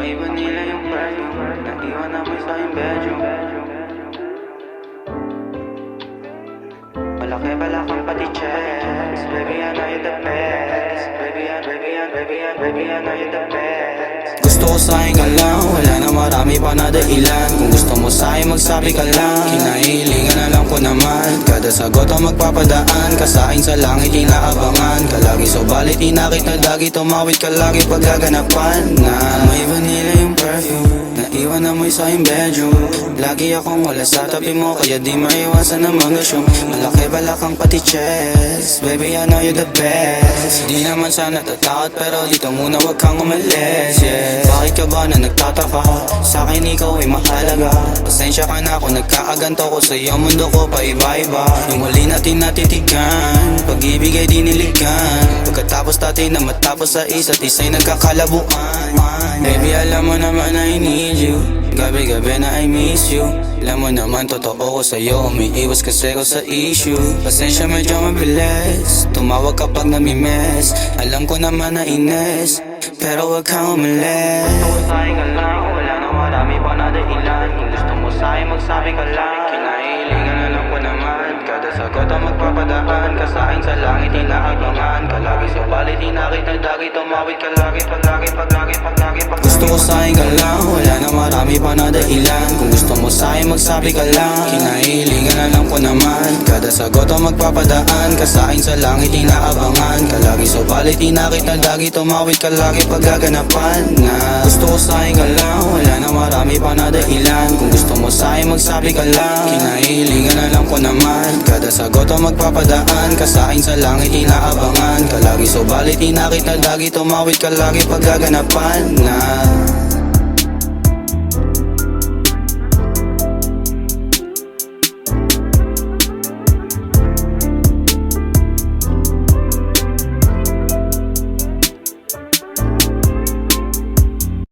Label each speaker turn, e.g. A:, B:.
A: Amoy vanilla yung perfume, naiwan namin sa aking bedroom. Malaki pala kang pati chest. Baby, I know you're the best. Baby, I know you're the best.
B: Gusto ko sa'kin ka lang, wala na marami pa na dahilan. Kung gusto mo sa'kin magsabi ka lang, kinahilingan na lang ko naman. Kada sagot ang magpapadaan ka sa'kin sa langit, inaabangan ka lagi. So balit inakit na dagi, tumawid ka lagi pag gaganapan na. May vanilla yung perfume, naiwan amoy sa aking bedroom. Lagi akong wala sa tabi mo, kaya di maiwasan na mangasyon. Malaki balakang pati chest. Baby, I know you're the best. Di naman sana tatakot, pero dito muna wag kang umalis, yeah. Bakit ka ba na nagtataka? Sa'kin ikaw ay mahalaga. Pasensya ka na kung nagkakaganto ko sa'yo, mundo ko pa iba-iba. Yung huli natin natitigan, pag-ibig ay diniligan. Pagkatapos natin na matapos sa isa't isa'y nagkakalabuan. Baby, alam mo naman na I need you. Gabi-gabi na I miss you. Alam mo naman totoo ko sa'yo, umiiwas kasi ko sa issue. Pasensya medyo mabilis, tumawag kapag namimiss. Alam ko naman na ines, pero wag kang umalis.
A: Gusto ko sa'kin ka lang, wala na marami pa na dahilan. Kung gusto mo sa'kin magsabi ka lang, kinahilingan na lang ko naman. Kada sagot ang magpapadaan ka sa'kin sa langit, inaabangan ka lagi. So balit inakit na dagi, tumawid ka lagi.
B: Gusto ko sa'kin ka lang, wala na marami pa na dahilan. Kung gusto mo sa'kin magsabi ka lang, kinahilingan na lang ko naman. Kada sagot ang magpapadaan ka sa'kin sa langit, inaabangan ka lagi. So balit inakit na dagi, tumawid ka lagi pag gaganapan na. Gusto ko sa'kin ka lang, wala na marami pa na dahilan. Kung gusto mo sa'kin magsabi ka lang, kinahilingan na lang ko naman. Kada sagot ang magpapadaan ka sa'kin sa langit, inaabangan ka lagi. So balit inakit na dagi, tumawid ka lagi pag gaganapan na.